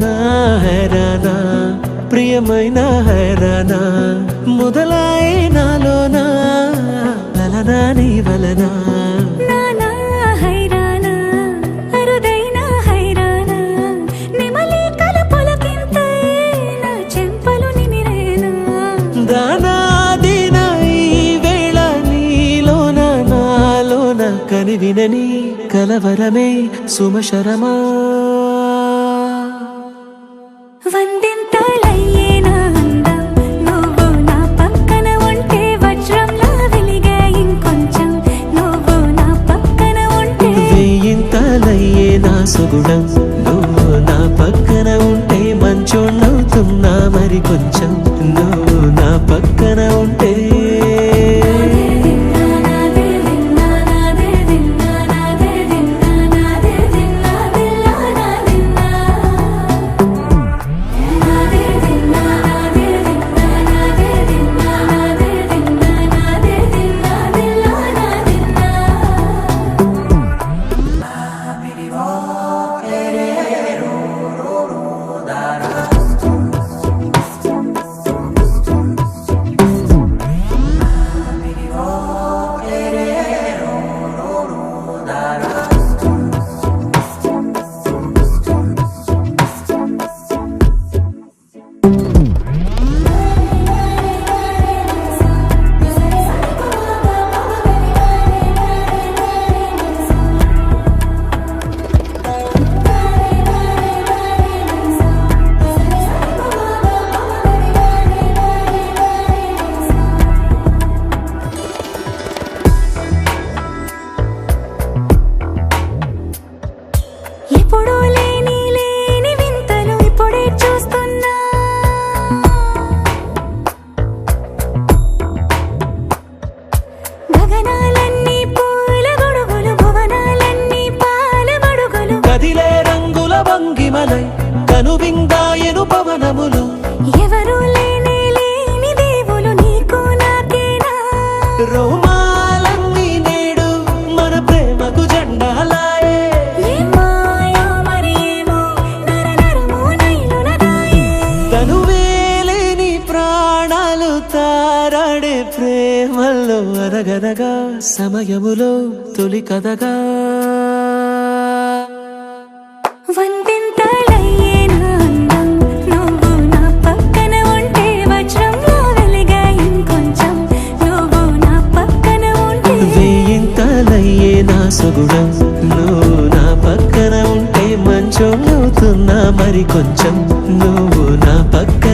నా హైరానా ప్రియమైన హైరానా మొదలాయి నాలోనా లలనా నీ వలనా కని వినని కలవరమే సుమశరమా వందింతలయ్యేనా అందం నువ్వు నా పక్కన ఉంటే వజ్రంలా వెలిగే ఇంకొంచెం నువ్వు నా పక్కన ఉంటే వెయ్యింతలయ్యేనా సుగుణం నువ్వు నా పక్కన ఉంటే మంచోణ్ణవుతున్నా మరి కొంచెం నువ్వు నా పక్కన ఉంటే ఎప్పుడూ లేని వింతలు ఇప్పుడే చూస్తున్నా గగనాలన్నీ పూల గొడుగులు భువనాలన్నీ పాల మడుగులు కదిలే రంగుల భంగిమలై కనువిందాయను పవనములు ఎవరు లేని దేవులు నీకు నాకేనా రోమాలన్నీ నేడు మన ప్రేమకు జెండాలాయే తనువేలేని ప్రాణాలు తారాడే ప్రేమల్లో అరగనగా సమయములో తొలి కథగా వందింతలయ్యేనా అందం నువ్వు నా పక్కన ఉంటే వజ్రంలా వెలిగే ఇంకొంచెం నువ్వు నా పక్కన ఉంటే వెయ్యింతలయ్యేనా సుగుణం నువ్వు నా పక్కన ఉంటే మంచోణ్ణవుతున్నా మరి కొంచెం నువ్వు నా పక్కన